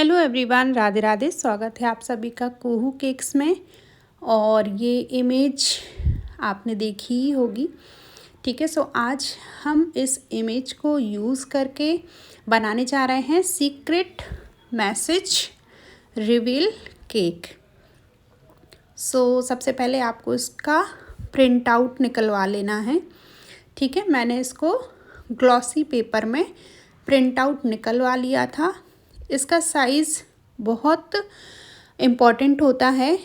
Hello everyone, Radhe Radhe. स्वागत है आप सभी का कुहू केक्स में। और ये इमेज आपने देखी ही होगी, ठीक है। सो आज हम इस इमेज को यूज़ करके बनाने जा रहे हैं सीक्रेट मैसेज रिवील केक। सबसे पहले आपको इसका प्रिंट आउट निकलवा लेना है, ठीक है। मैंने इसको ग्लॉसी पेपर में प्रिंट आउट निकलवा लिया था। इसका साइज़ बहुत इम्पॉर्टेंट होता है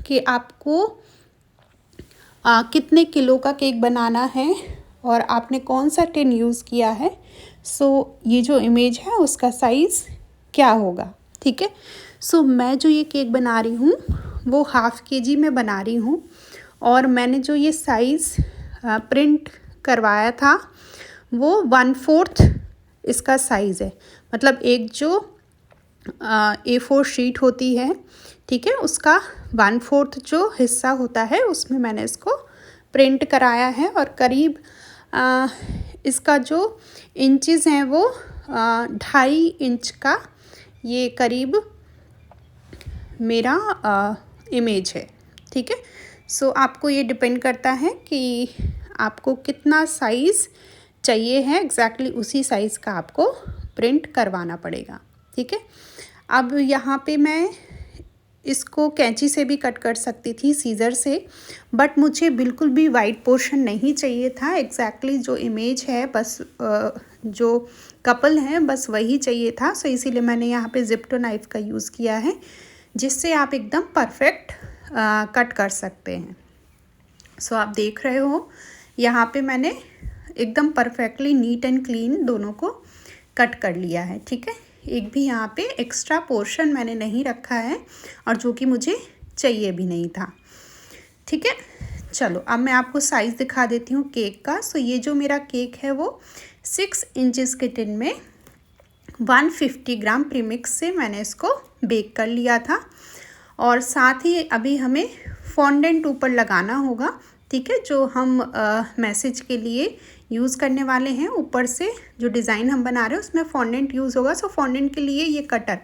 कि आपको कितने किलो का केक बनाना है और आपने कौन सा टिन यूज़ किया है। ये जो इमेज है उसका साइज़ क्या होगा, ठीक है। मैं जो ये केक बना रही हूँ वो ½ kg में बना रही हूँ। और मैंने जो ये साइज़ प्रिंट करवाया था वो 1/4 इसका साइज़ है। मतलब एक जो A4 शीट होती है, ठीक है, उसका 1/4 जो हिस्सा होता है उसमें मैंने इसको प्रिंट कराया है। और करीब इसका जो इंचेस हैं वो 2.5 इंच का ये करीब मेरा इमेज है, ठीक है। आपको ये डिपेंड करता है कि आपको कितना साइज़ चाहिए है, एग्जैक्टली उसी साइज़ का आपको प्रिंट करवाना पड़ेगा, ठीक है। अब यहाँ पे मैं इसको कैंची से भी कट कर सकती थी, सीज़र से, बट मुझे बिल्कुल भी वाइट पोर्शन नहीं चाहिए था। एग्जैक्टली जो इमेज है बस जो कपल है बस वही चाहिए था। इसीलिए मैंने यहाँ पे ज़िप्टो नाइफ़ का यूज़ किया है, जिससे आप एकदम परफेक्ट कट कर सकते हैं। आप देख रहे हो यहाँ पे मैंने एकदम परफेक्टली नीट एंड क्लीन दोनों को कट कर लिया है, ठीक है। एक भी यहाँ पे एक्स्ट्रा पोर्शन मैंने नहीं रखा है और जो कि मुझे चाहिए भी नहीं था, ठीक है। चलो अब मैं आपको साइज़ दिखा देती हूँ केक का। ये जो मेरा केक है वो 6 इंचेस के टिन में 150 ग्राम प्रीमिक्स से मैंने इसको बेक कर लिया था। और साथ ही अभी हमें फॉन्डेंट ऊपर लगाना होगा, ठीक है, जो हम मैसेज के लिए यूज़ करने वाले हैं। ऊपर से जो डिज़ाइन हम बना रहे हैं उसमें फॉन्डेंट यूज़ होगा। फॉन्डेंट के लिए ये कटर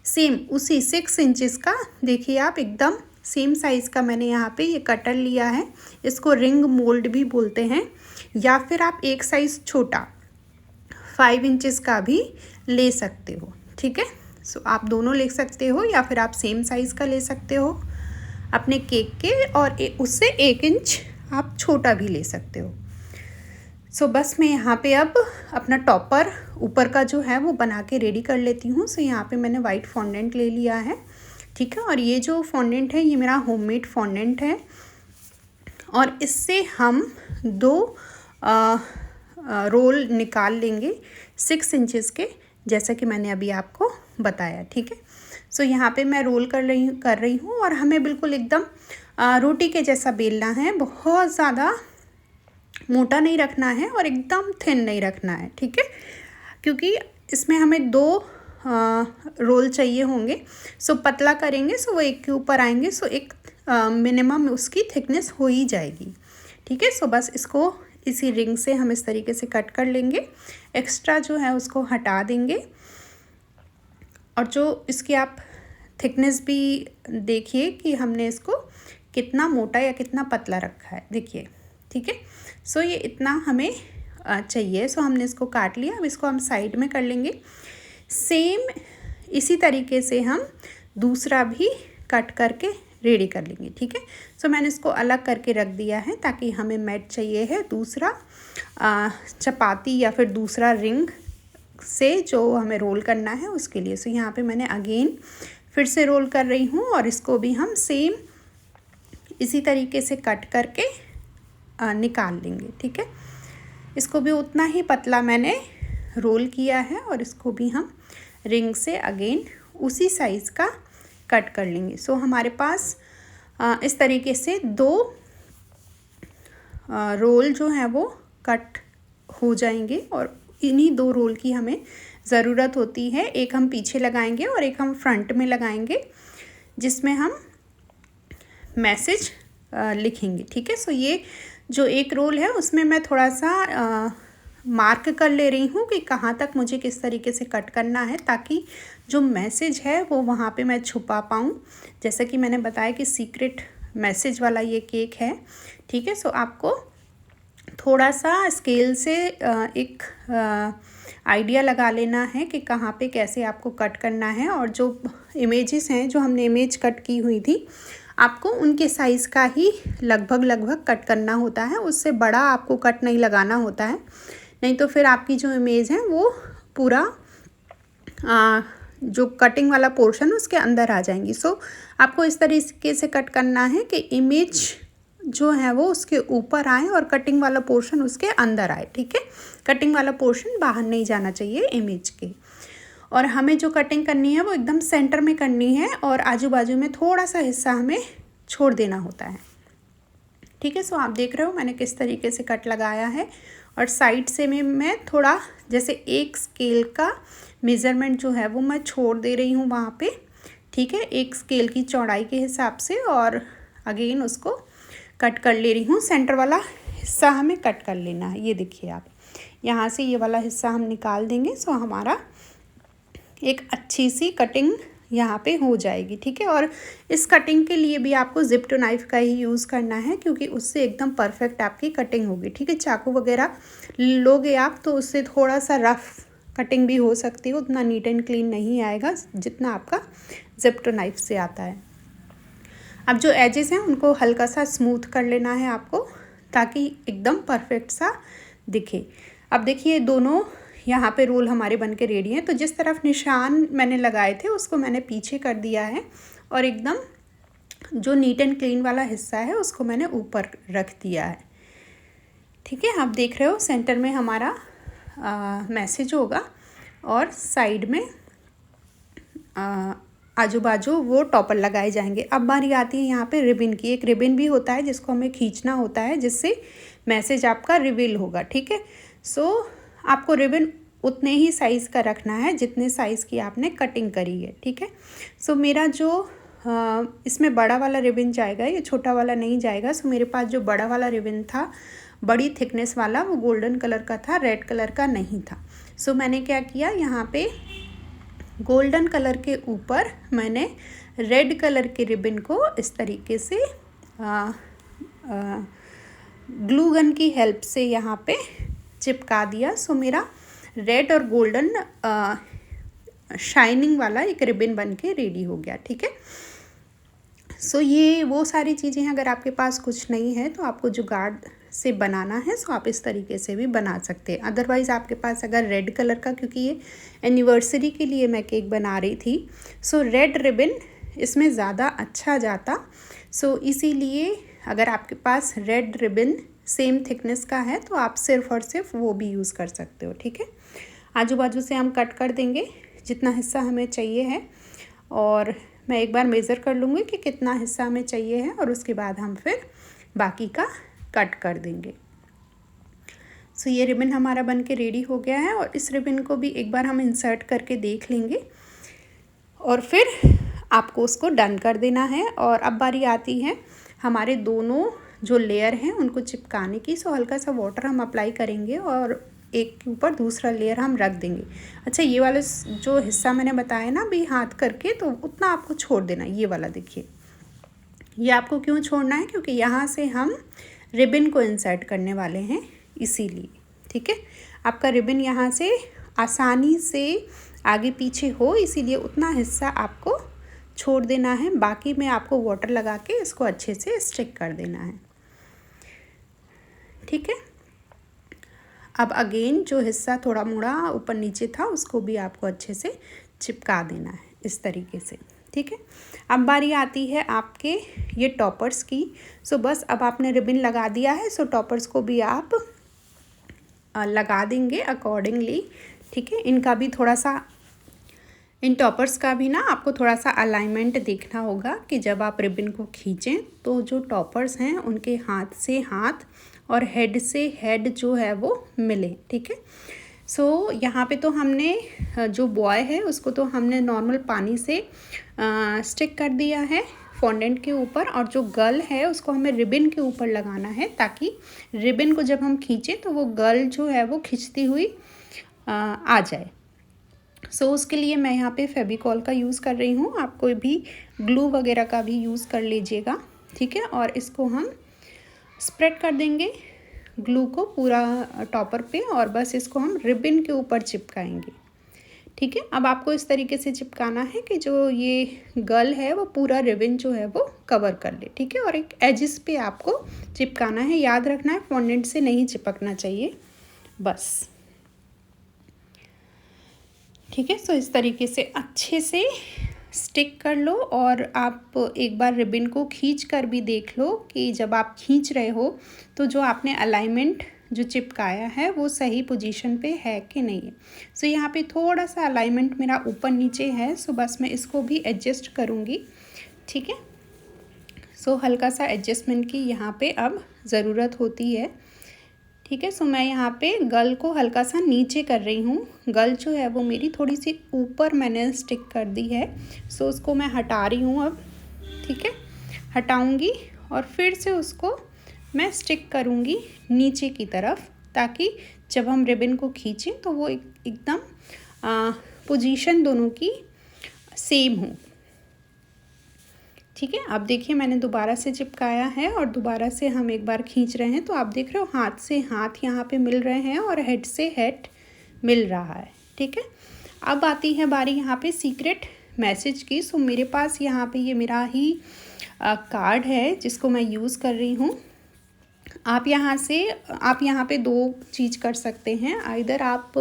सेम उसी 6 इंचेस का, देखिए आप, एकदम सेम साइज़ का मैंने यहाँ पे ये कटर लिया है। इसको रिंग मोल्ड भी बोलते हैं, या फिर आप एक साइज़ छोटा 5 इंचेस का भी ले सकते हो, ठीक है। आप दोनों ले सकते हो या फिर आप सेम साइज़ का ले सकते हो अपने केक के, और उससे 1 इंच आप छोटा भी ले सकते हो। बस मैं यहाँ पे अब अपना टॉपर ऊपर का जो है वो बना के रेडी कर लेती हूँ। यहाँ पे मैंने वाइट फॉन्डेंट ले लिया है, ठीक है। और ये जो फॉन्डेंट है ये मेरा होममेड फॉन्डेंट है। और इससे हम 2 रोल निकाल लेंगे 6 इंचेस के, जैसा कि मैंने अभी आपको बताया, ठीक है। यहाँ पे मैं रोल कर रही हूँ और हमें बिल्कुल एकदम रोटी के जैसा बेलना है। बहुत ज़्यादा मोटा नहीं रखना है और एकदम थिन नहीं रखना है, ठीक है, क्योंकि इसमें हमें 2 रोल चाहिए होंगे। पतला करेंगे वो एक के ऊपर आएंगे, एक मिनिमम उसकी थिकनेस हो ही जाएगी, ठीक है। बस इसको इसी रिंग से हम इस तरीके से कट कर लेंगे। एक्स्ट्रा जो है उसको हटा देंगे। और जो इसकी आप थिकनेस भी देखिए कि हमने इसको कितना मोटा या कितना पतला रखा है, देखिए, ठीक है। ये इतना हमें चाहिए। हमने इसको काट लिया। अब इसको हम साइड में कर लेंगे। सेम इसी तरीके से हम दूसरा भी कट करके रेडी कर लेंगे, ठीक है। मैंने इसको अलग करके रख दिया है ताकि हमें मैट चाहिए है दूसरा चपाती या फिर दूसरा रिंग से जो हमें रोल करना है उसके लिए। यहाँ पे मैंने अगेन फिर से रोल कर रही हूँ और इसको भी हम सेम इसी तरीके से कट करके निकाल लेंगे, ठीक है। इसको भी उतना ही पतला मैंने रोल किया है और इसको भी हम रिंग से अगेन उसी साइज़ का कट कर लेंगे। हमारे पास इस तरीके से 2 रोल जो हैं वो कट हो जाएंगे। और इन्हीं 2 रोल की हमें ज़रूरत होती है। एक हम पीछे लगाएंगे और एक हम फ्रंट में लगाएंगे, जिसमें हम मैसेज लिखेंगे, ठीक है। ये जो एक रोल है उसमें मैं थोड़ा सा मार्क कर ले रही हूँ कि कहाँ तक मुझे किस तरीके से कट करना है, ताकि जो मैसेज है वो वहाँ पे मैं छुपा पाऊँ। जैसा कि मैंने बताया कि सीक्रेट मैसेज वाला ये केक है, ठीक है। सो आपको थोड़ा सा स्केल से एक आइडिया लगा लेना है कि कहाँ पे कैसे आपको कट करना है, और जो इमेजेस हैं, जो हमने इमेज कट की हुई थी, आपको उनके साइज़ का ही लगभग कट करना होता है। उससे बड़ा आपको कट नहीं लगाना होता है, नहीं तो फिर आपकी जो इमेज है वो पूरा जो कटिंग वाला पोर्शन उसके अंदर आ जाएंगी। सो आपको इस तरीके से कट करना है कि इमेज जो है वो उसके ऊपर आए और कटिंग वाला पोर्शन उसके अंदर आए, ठीक है। कटिंग वाला पोर्शन बाहर नहीं जाना चाहिए इमेज के। और हमें जो कटिंग करनी है वो एकदम सेंटर में करनी है, और आजू बाजू में थोड़ा सा हिस्सा हमें छोड़ देना होता है, ठीक है। सो आप देख रहे हो मैंने किस तरीके से कट लगाया है, और साइड से मैं थोड़ा जैसे एक स्केल का मेज़रमेंट जो है वो मैं छोड़ दे रही हूँ वहाँ पे, ठीक है, एक स्केल की चौड़ाई के हिसाब से, और अगेन उसको कट कर ले रही हूँ। सेंटर वाला हिस्सा हमें कट कर लेना है। ये देखिए आप, यहाँ से ये वाला हिस्सा हम निकाल देंगे। सो हमारा एक अच्छी सी कटिंग यहाँ पे हो जाएगी, ठीक है। और इस कटिंग के लिए भी आपको जिप टू नाइफ़ का ही यूज़ करना है, क्योंकि उससे एकदम परफेक्ट आपकी कटिंग होगी, ठीक है। चाकू वगैरह लोगे आप तो उससे थोड़ा सा रफ़ कटिंग भी हो सकती है, उतना नीट एंड क्लीन नहीं आएगा जितना आपका जिप टू नाइफ़ से आता है। अब जो एजेस हैं उनको हल्का सा स्मूथ कर लेना है आपको, ताकि एकदम परफेक्ट सा दिखे। अब देखिए दोनों यहाँ पे रोल हमारे बन के रेडी हैं। तो जिस तरफ निशान मैंने लगाए थे उसको मैंने पीछे कर दिया है, और एकदम जो नीट एंड क्लीन वाला हिस्सा है उसको मैंने ऊपर रख दिया है, ठीक है। आप देख रहे हो सेंटर में हमारा मैसेज होगा, और साइड में आजू बाजू वो टॉपर लगाए जाएंगे। अब बारी आती है यहाँ पे रिबन की। एक रिबन भी होता है जिसको हमें खींचना होता है, जिससे मैसेज आपका रिवील होगा, ठीक है। सो आपको रिबन उतने ही साइज़ का रखना है जितने साइज़ की आपने कटिंग करी है, ठीक है। सो मेरा जो इसमें बड़ा वाला रिबन जाएगा, ये छोटा वाला नहीं जाएगा। सो मेरे पास जो बड़ा वाला रिबन था, बड़ी थिकनेस वाला, वो गोल्डन कलर का था, रेड कलर का नहीं था। सो मैंने क्या किया, यहाँ पे गोल्डन कलर के ऊपर मैंने रेड कलर के रिबन को इस तरीके से ग्लू गन की हेल्प से यहाँ पे चिपका दिया। सो मेरा रेड और गोल्डन शाइनिंग वाला एक रिबन बन के रेडी हो गया, ठीक है। सो ये वो सारी चीज़ें हैं। अगर आपके पास कुछ नहीं है तो आपको जुगाड़ से बनाना है, सो आप इस तरीके से भी बना सकते हैं। अदरवाइज़ आपके पास अगर रेड कलर का, क्योंकि ये एनिवर्सरी के लिए मैं केक बना रही थी, सो रेड रिबन इसमें ज़्यादा अच्छा जाता। सो इसीलिए अगर आपके पास रेड रिबन सेम थिकनेस का है तो आप सिर्फ और सिर्फ वो भी यूज़ कर सकते हो, ठीक है। आजू बाजू से हम कट कर देंगे जितना हिस्सा हमें चाहिए है, और मैं एक बार मेज़र कर लूँगी कि कितना हिस्सा हमें चाहिए है, और उसके बाद हम फिर बाकी का कट कर देंगे। सो ये रिबन हमारा बन के रेडी हो गया है, और इस रिबन को भी एक बार हम इंसर्ट करके देख लेंगे, और फिर आपको उसको डन कर देना है। और अब बारी आती है हमारे दोनों जो लेयर हैं उनको चिपकाने की। सो हल्का सा वाटर हम अप्लाई करेंगे, और एक के ऊपर दूसरा लेयर हम रख देंगे। अच्छा, ये वाला जो हिस्सा मैंने बताया ना अभी हाथ करके, तो उतना आपको छोड़ देना। ये वाला देखिए, ये आपको क्यों छोड़ना है, क्योंकि यहाँ से हम रिबन को इंसर्ट करने वाले हैं, इसीलिए, ठीक है। आपका रिबन यहाँ से आसानी से आगे पीछे हो, इसीलिए उतना हिस्सा आपको छोड़ देना है। बाकी में आपको वाटर लगा के इसको अच्छे से स्टिक कर देना है, ठीक है। अब अगेन जो हिस्सा थोड़ा मोड़ा ऊपर नीचे था उसको भी आपको अच्छे से चिपका देना है इस तरीके से, ठीक है। अब बारी आती है आपके ये टॉपर्स की। सो बस अब आपने रिबन लगा दिया है, सो टॉपर्स को भी आप लगा देंगे अकॉर्डिंगली, ठीक है। इनका भी थोड़ा सा, इन टॉपर्स का भी ना आपको थोड़ा सा अलाइनमेंट देखना होगा कि जब आप रिबन को खींचें तो जो टॉपर्स हैं उनके हाथ से हाथ और हेड से हेड जो है वो मिले, ठीक है। सो यहाँ पे तो हमने जो बॉय है उसको तो हमने नॉर्मल पानी से स्टिक कर दिया है फॉन्डेंट के ऊपर, और जो गर्ल है उसको हमें रिबन के ऊपर लगाना है, ताकि रिबन को जब हम खींचें तो वो गर्ल जो है वो खिंचती हुई आ जाए। सो उसके लिए मैं यहाँ पे फेविकॉल का यूज़ कर रही हूँ। आप कोई भी ग्लू वगैरह का भी यूज़ कर लीजिएगा, ठीक है। और इसको हम स्प्रेड कर देंगे ग्लू को पूरा टॉपर पे, और बस इसको हम रिबन के ऊपर चिपकाएंगे, ठीक है। अब आपको इस तरीके से चिपकाना है कि जो ये गल है वो पूरा रिबन जो है वो कवर कर ले, ठीक है। और एक एजिस पे आपको चिपकाना है, याद रखना है फॉन्डेंट से नहीं चिपकना चाहिए, बस, ठीक है। सो इस तरीके से अच्छे से स्टिक कर लो। और आप एक बार रिबन को खींच कर भी देख लो कि जब आप खींच रहे हो तो जो आपने अलाइनमेंट जो चिपकाया है वो सही पोजीशन पे है कि नहीं है। सो यहाँ पे थोड़ा सा अलाइनमेंट मेरा ऊपर नीचे है, सो बस मैं इसको भी एडजस्ट करूँगी, ठीक है। सो हल्का सा एडजस्टमेंट की यहाँ पे अब ज़रूरत होती है, ठीक है। सो मैं यहाँ पे गल को हल्का सा नीचे कर रही हूँ। गल जो है वो मेरी थोड़ी सी ऊपर मैंने स्टिक कर दी है, सो उसको मैं हटा रही हूँ अब, ठीक है। हटाऊँगी और फिर से उसको मैं स्टिक करूँगी नीचे की तरफ, ताकि जब हम रिबन को खींचें तो वो एकदम पोजीशन दोनों की सेम हो, ठीक है। अब देखिए मैंने दोबारा से चिपकाया है और दोबारा से हम एक बार खींच रहे हैं, तो आप देख रहे हो हाथ से हाथ यहाँ पे मिल रहे हैं और हेड से हेड मिल रहा है, ठीक है। अब आती है बारी यहाँ पे सीक्रेट मैसेज की। सो मेरे पास यहाँ पे ये मेरा ही कार्ड है जिसको मैं यूज़ कर रही हूँ। आप यहाँ पे दो चीज़ कर सकते हैं, आइदर आप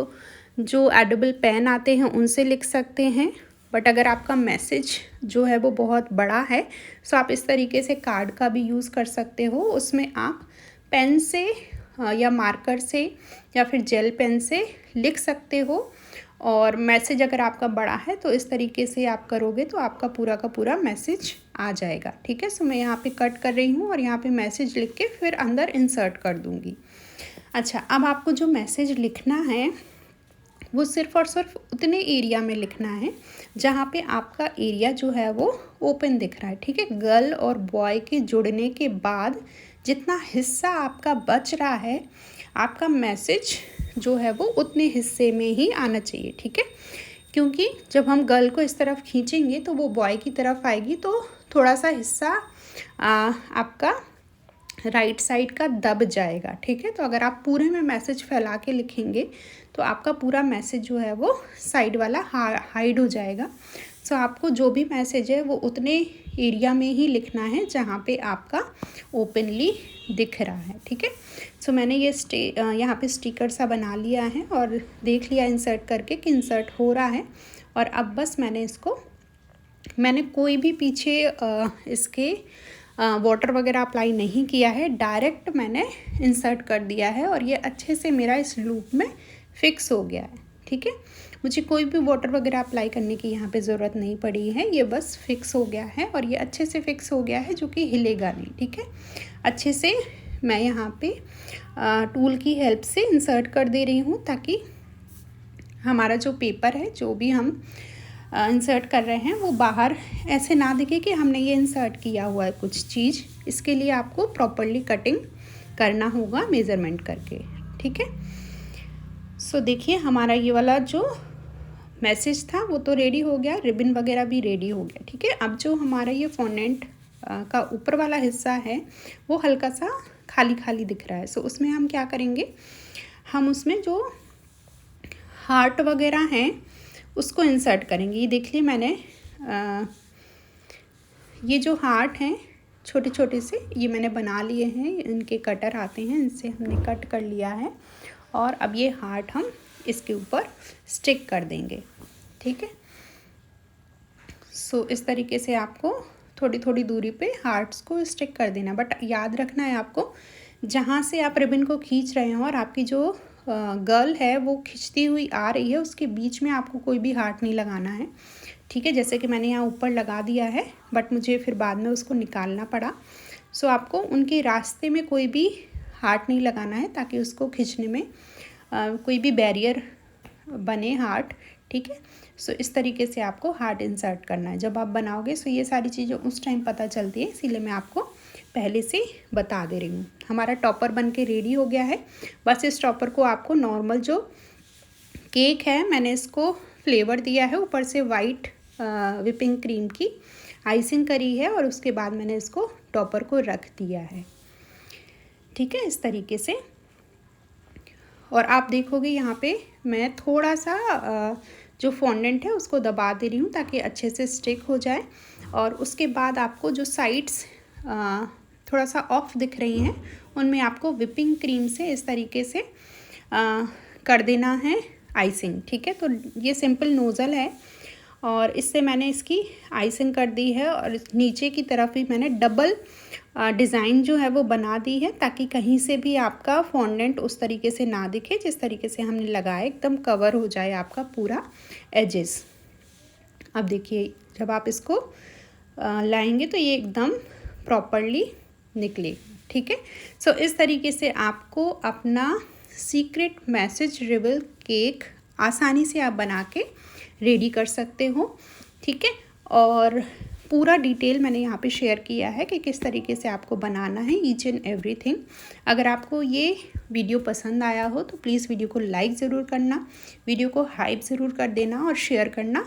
जो एडिबल पेन आते हैं उनसे लिख सकते हैं, बट अगर आपका मैसेज जो है वो बहुत बड़ा है सो आप इस तरीके से कार्ड का भी यूज़ कर सकते हो। उसमें आप पेन से या मार्कर से या फिर जेल पेन से लिख सकते हो, और मैसेज अगर आपका बड़ा है तो इस तरीके से आप करोगे तो आपका पूरा का पूरा मैसेज आ जाएगा, ठीक है। सो मैं यहाँ पे कट कर रही हूँ और यहाँ पे मैसेज लिख के फिर अंदर इंसर्ट कर दूँगी। अच्छा, अब आपको जो मैसेज लिखना है वो सिर्फ़ और सिर्फ उतने एरिया में लिखना है जहाँ पे आपका एरिया जो है वो ओपन दिख रहा है, ठीक है। गर्ल और बॉय के जुड़ने के बाद जितना हिस्सा आपका बच रहा है, आपका मैसेज जो है वो उतने हिस्से में ही आना चाहिए, ठीक है। क्योंकि जब हम गर्ल को इस तरफ खींचेंगे तो वो बॉय की तरफ आएगी, तो थोड़ा सा हिस्सा आपका राइट साइड का दब जाएगा, ठीक है। तो अगर आप पूरे में मैसेज फैला के लिखेंगे तो आपका पूरा मैसेज जो है वो साइड वाला हाइड हो जाएगा। सो आपको जो भी मैसेज है वो उतने एरिया में ही लिखना है जहाँ पे आपका ओपनली दिख रहा है, ठीक है। सो मैंने ये यहाँ पे स्टिकर सा बना लिया है और देख लिया इंसर्ट करके कि इंसर्ट हो रहा है। और अब बस मैंने कोई भी पीछे इसके वाटर वगैरह अप्लाई नहीं किया है, डायरेक्ट मैंने इंसर्ट कर दिया है और ये अच्छे से मेरा इस लूप में फिक्स हो गया है, ठीक है। मुझे कोई भी वाटर वगैरह अप्लाई करने की यहाँ पे ज़रूरत नहीं पड़ी है, ये बस फिक्स हो गया है और ये अच्छे से फिक्स हो गया है जो कि हिलेगा नहीं, ठीक है। अच्छे से मैं यहाँ पे टूल की हेल्प से इंसर्ट कर दे रही हूँ ताकि हमारा जो पेपर है, जो भी हम इंसर्ट कर रहे हैं, वो बाहर ऐसे ना दिखे कि हमने ये इंसर्ट किया हुआ है कुछ चीज़। इसके लिए आपको प्रॉपरली कटिंग करना होगा मेज़रमेंट करके, ठीक है। सो देखिए हमारा ये वाला जो मैसेज था वो तो रेडी हो गया, रिबन वगैरह भी रेडी हो गया, ठीक है। अब जो हमारा ये फॉन्डेंट का ऊपर वाला हिस्सा है वो हल्का सा खाली खाली दिख रहा है। सो उसमें हम क्या करेंगे, हम उसमें जो हार्ट वगैरह हैं उसको इंसर्ट करेंगे। ये देख लिए मैंने ये जो हार्ट हैं छोटे छोटे से ये मैंने बना लिए हैं, इनके कटर आते हैं, इनसे हमने कट कर लिया है और अब ये हार्ट हम इसके ऊपर स्टिक कर देंगे, ठीक है। सो इस तरीके से आपको थोड़ी थोड़ी दूरी पे हार्ट्स को स्टिक कर देना, बट याद रखना है आपको जहाँ से आप रिबन को खींच रहे हो और आपकी जो गर्ल है वो खिंचती हुई आ रही है उसके बीच में आपको कोई भी हार्ट नहीं लगाना है, ठीक है। जैसे कि मैंने यहाँ ऊपर लगा दिया है बट मुझे फिर बाद में उसको निकालना पड़ा। सो आपको उनके रास्ते में कोई भी हार्ट नहीं लगाना है ताकि उसको खींचने में कोई भी बैरियर बने हार्ट, ठीक है। सो इस तरीके से आपको हार्ट इंसर्ट करना है। जब आप बनाओगे सो ये सारी चीज़ें उस टाइम पता चलती है, इसीलिए मैं आपको पहले से बता दे रही हूँ। हमारा टॉपर बन के रेडी हो गया है। बस इस टॉपर को आपको नॉर्मल जो केक है मैंने इसको फ्लेवर दिया है, ऊपर से वाइट विपिंग क्रीम की आइसिंग करी है और उसके बाद मैंने इसको टॉपर को रख दिया है। ठीक है, इस तरीके से। और आप देखोगे यहाँ पे मैं थोड़ा सा जो फॉन्डेंट है उसको दबा दे रही हूँ ताकि अच्छे से स्टिक हो जाए। और उसके बाद आपको जो साइड्स थोड़ा सा ऑफ दिख रही हैं उनमें आपको विपिंग क्रीम से इस तरीके से कर देना है आइसिंग। ठीक है, तो ये सिंपल नोज़ल है और इससे मैंने इसकी आइसिंग कर दी है और नीचे की तरफ भी मैंने डबल डिज़ाइन जो है वो बना दी है ताकि कहीं से भी आपका फॉन्डेंट उस तरीके से ना दिखे जिस तरीके से हमने लगाया, एकदम कवर हो जाए आपका पूरा एजेस। अब देखिए जब आप इसको लाएंगे तो ये एकदम प्रॉपरली निकलेगा। ठीक है, सो इस तरीके से आपको अपना सीक्रेट मैसेज रिबल केक आसानी से आप बना के रेडी कर सकते हो। ठीक है, और पूरा डिटेल मैंने यहाँ पे शेयर किया है कि किस तरीके से आपको बनाना है ईच एंड एवरीथिंग। अगर आपको ये वीडियो पसंद आया हो तो प्लीज़ वीडियो को लाइक ज़रूर करना, वीडियो को हाइप ज़रूर कर देना और शेयर करना